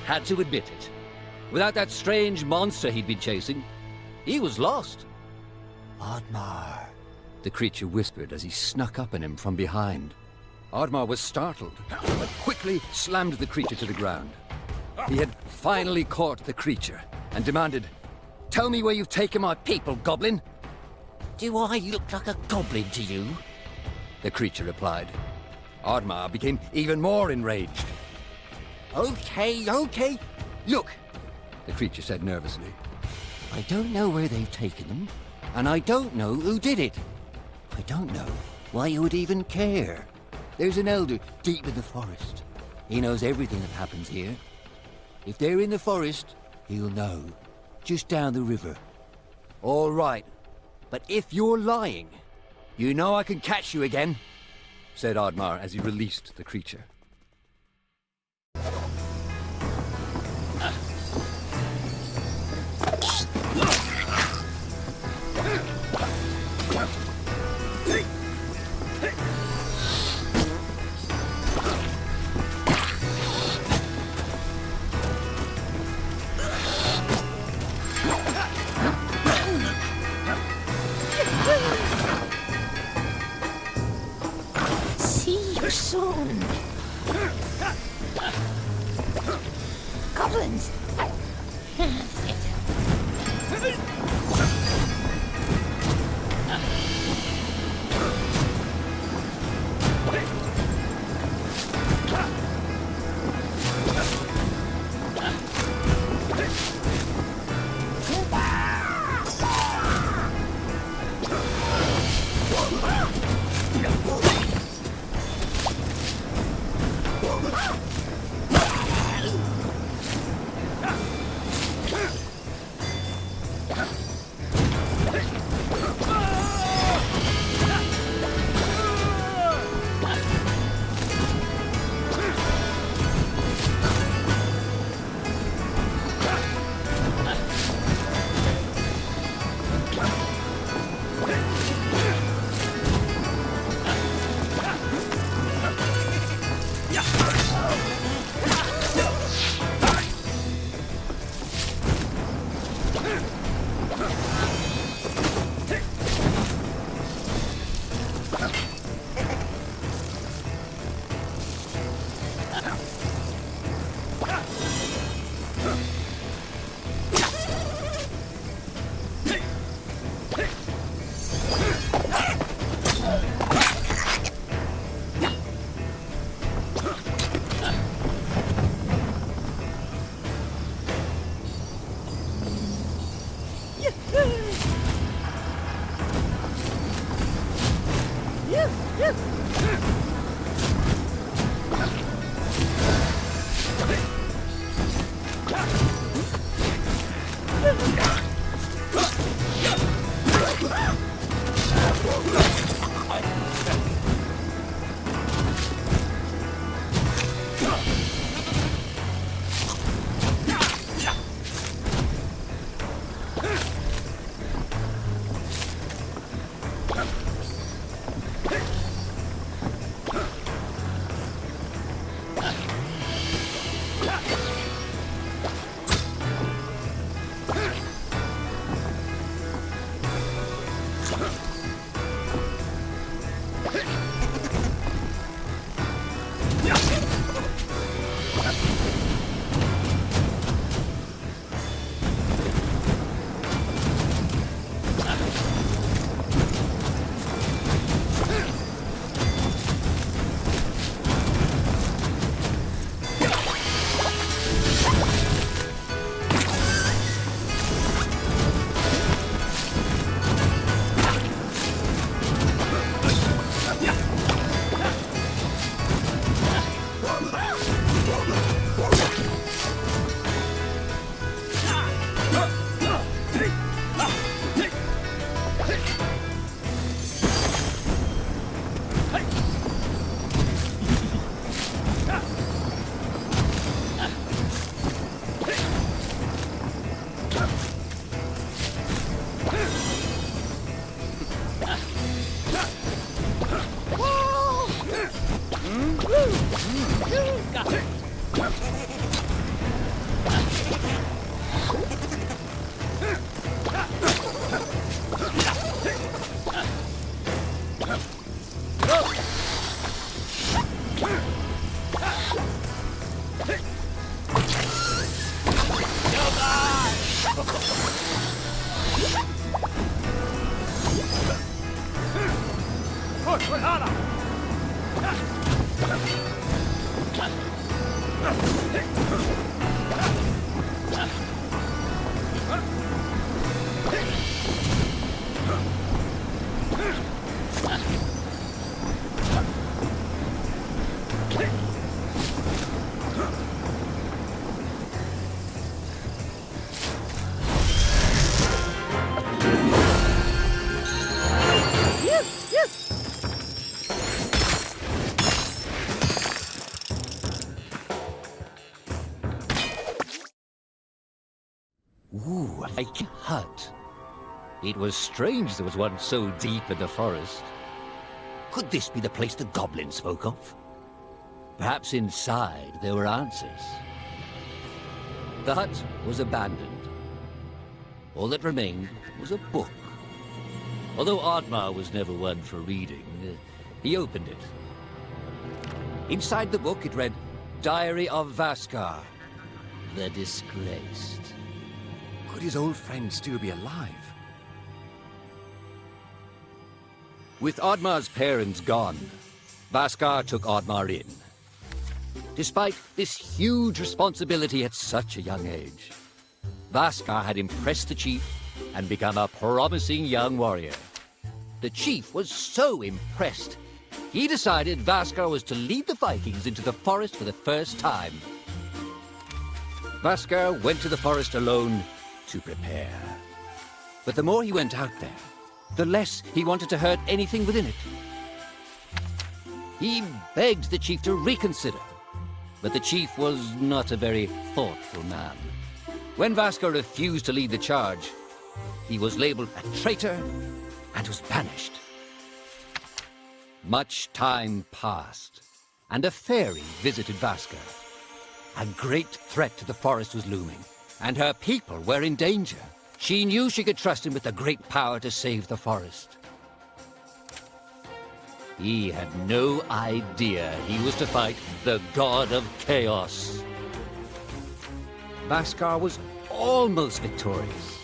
Had to admit it. Without that strange monster he'd been chasing, he was lost. Oddmar, the creature whispered as he snuck up on him from behind. Oddmar was startled, but quickly slammed the creature to the ground. He had finally caught the creature and demanded, "Tell me where you've taken my people, goblin." "Do I look like a goblin to you?" the creature replied. Oddmar became even more enraged. Okay. Look, the creature said nervously. I don't know where they've taken them, and I don't know who did it. I don't know why you would even care. There's an elder deep in the forest. He knows everything that happens here. If they're in the forest, he'll know. Just down the river. All right, but if you're lying, you know I can catch you again, said Oddmar as he released the creature. Ooh, a hut. It was strange there was one so deep in the forest. Could this be the place the goblin spoke of? Perhaps inside there were answers. The hut was abandoned. All that remained was a book. Although Oddmar was never one for reading, he opened it. Inside the book it read, Diary of Vaskar, the Disgraced. Could his old friend still be alive? With Oddmar's parents gone, Vaskar took Oddmar in. Despite this huge responsibility at such a young age, Vaskar had impressed the chief and become a promising young warrior. The chief was so impressed, he decided Vaskar was to lead the Vikings into the forest for the first time. Vaskar went to the forest alone to prepare. But the more he went out there, the less he wanted to hurt anything within it. He begged the chief to reconsider, but the chief was not a very thoughtful man. When Vaskar refused to lead the charge, he was labeled a traitor and was banished. Much time passed, and a fairy visited Vaskar. A great threat to the forest was looming, and her people were in danger. She knew she could trust him with the great power to save the forest. He had no idea he was to fight the god of chaos. Vaskar was almost victorious,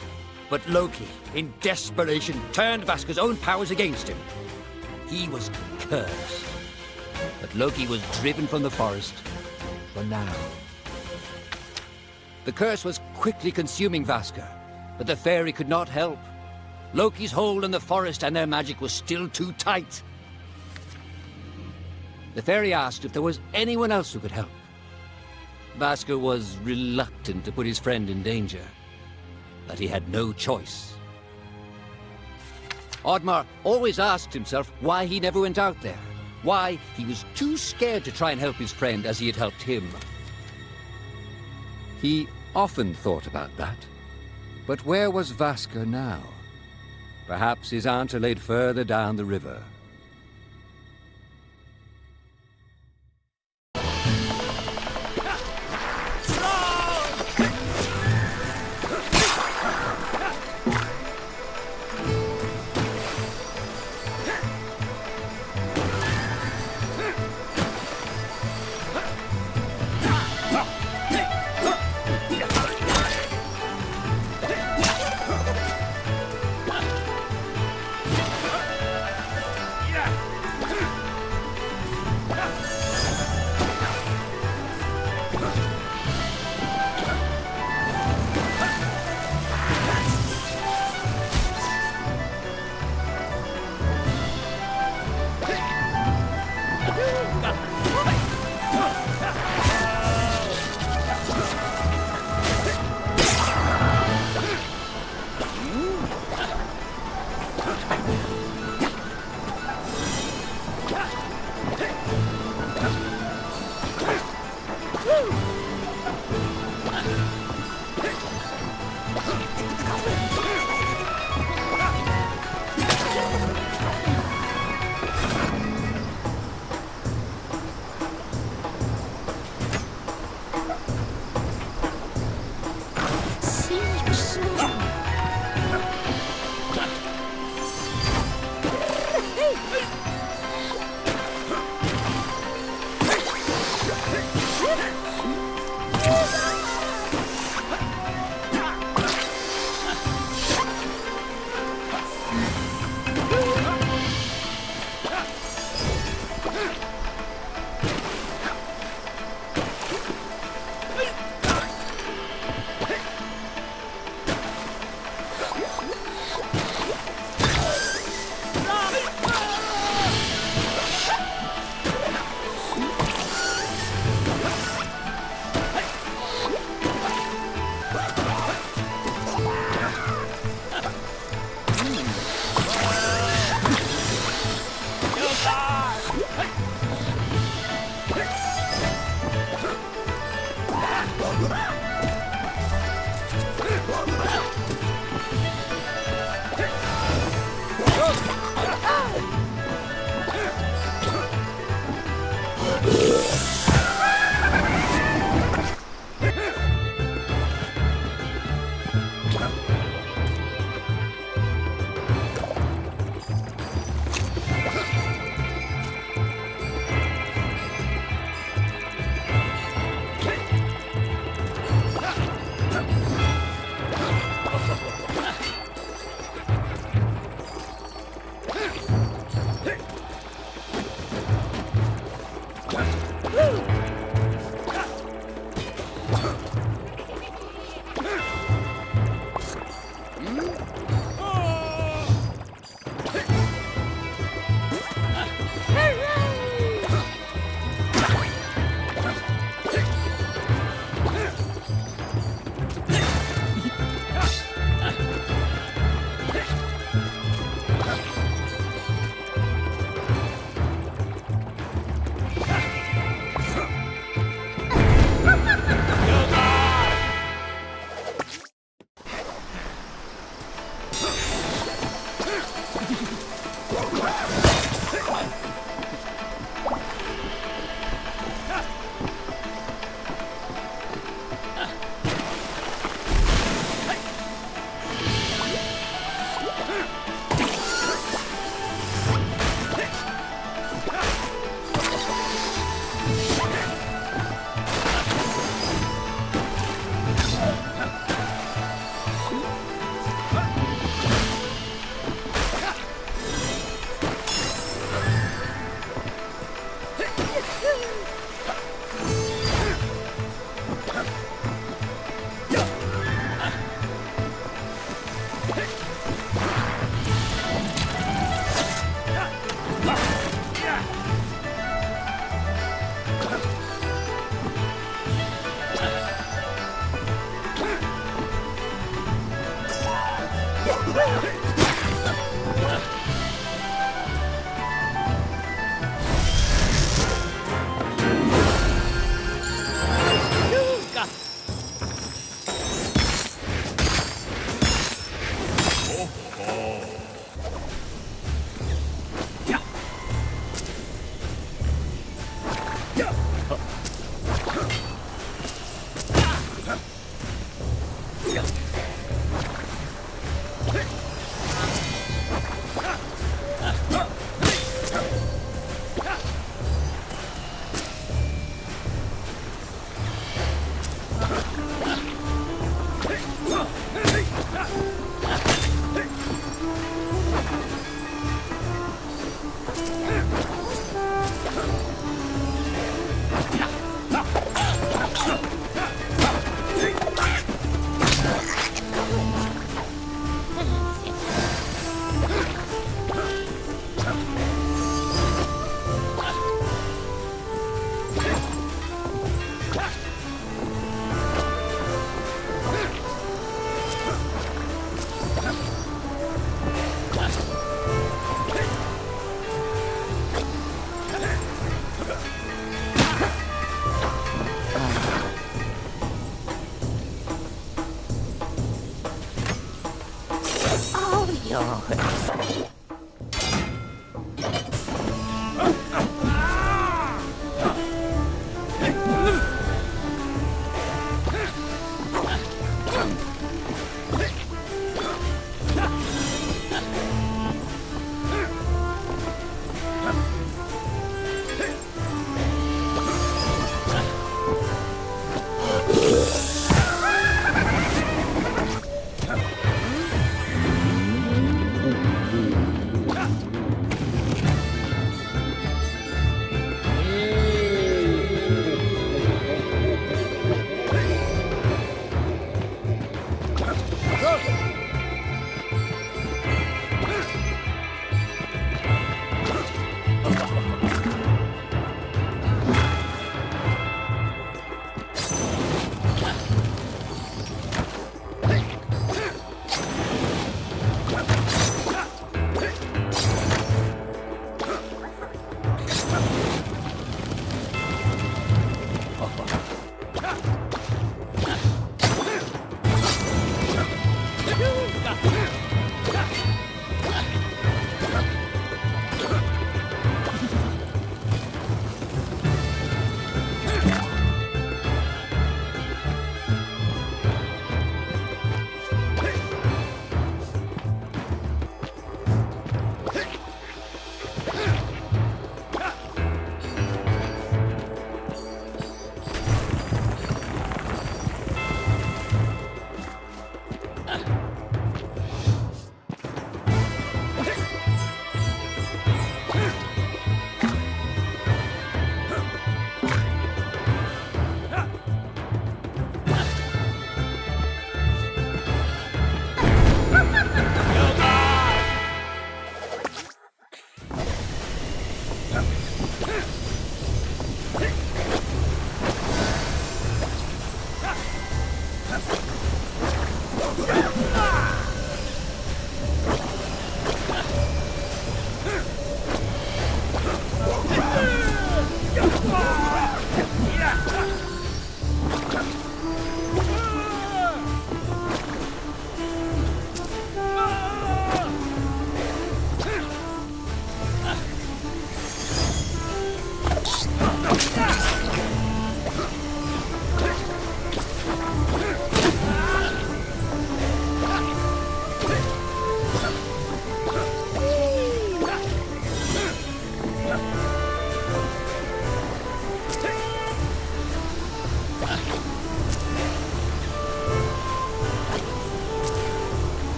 but Loki, in desperation, turned Vaskar's own powers against him. He was cursed, but Loki was driven from the forest for now. The curse was quickly consuming Vaskar, but the fairy could not help. Loki's hold on the forest and their magic was still too tight. The fairy asked if there was anyone else who could help. Vaskar was reluctant to put his friend in danger, but he had no choice. Oddmar always asked himself why he never went out there, why he was too scared to try and help his friend as he had helped him. He often thought about that. But where was Vaskar now? Perhaps his aunt laid further down the river.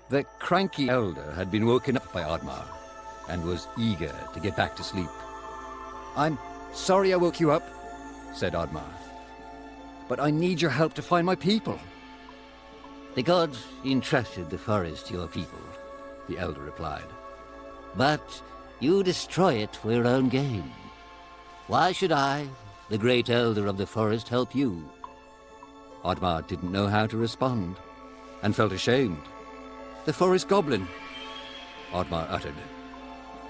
The cranky elder had been woken up by Oddmar and was eager to get back to sleep. "I'm sorry I woke you up," said Oddmar, "but I need your help to find my people." "The gods entrusted the forest to your people," the elder replied. "But you destroy it for your own gain. Why should I, the great elder of the forest, help you?" Oddmar didn't know how to respond and felt ashamed. "The forest goblin," Oddmar uttered.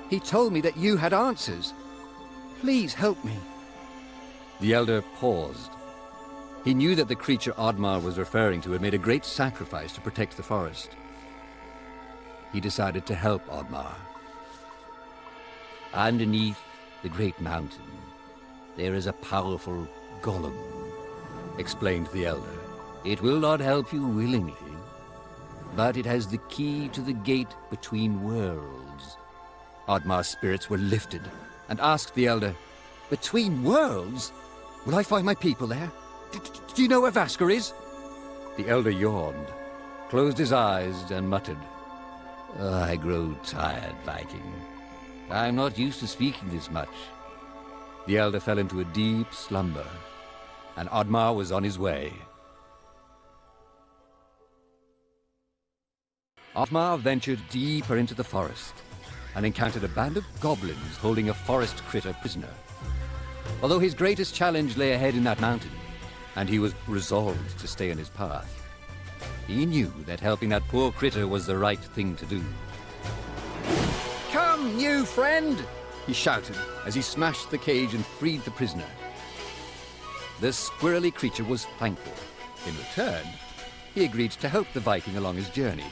"He told me that you had answers. Please help me." The elder paused. He knew that the creature Oddmar was referring to had made a great sacrifice to protect the forest. He decided to help Oddmar. "Underneath the great mountain, there is a powerful golem," explained the elder. "It will not help you willingly, but it has the key to the gate between worlds." Oddmar's spirits were lifted and asked the elder, "Between worlds? Will I find my people there? Do you know where Vasker is?" The elder yawned, closed his eyes, and muttered, "I grow tired, Viking. I'm not used to speaking this much." The elder fell into a deep slumber, and Oddmar was on his way. Oddmar ventured deeper into the forest and encountered a band of goblins holding a forest critter prisoner. Although his greatest challenge lay ahead in that mountain, and he was resolved to stay on his path, he knew that helping that poor critter was the right thing to do. "Come, you friend!" he shouted as he smashed the cage and freed the prisoner. The squirrely creature was thankful. In return, he agreed to help the Viking along his journey.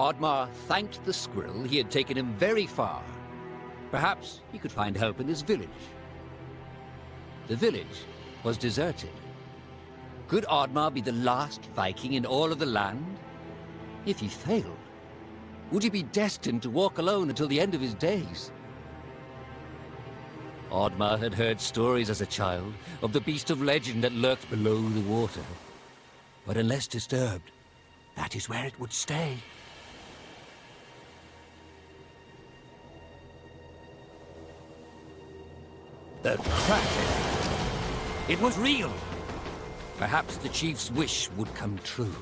Oddmar thanked the squirrel he had taken him very far. Perhaps he could find help in his village. The village was deserted. Could Oddmar be the last Viking in all of the land? If he failed, would he be destined to walk alone until the end of his days? Oddmar had heard stories as a child of the beast of legend that lurked below the water. But unless disturbed, that is where it would stay. The Kraken. It was real. Perhaps the chief's wish would come true.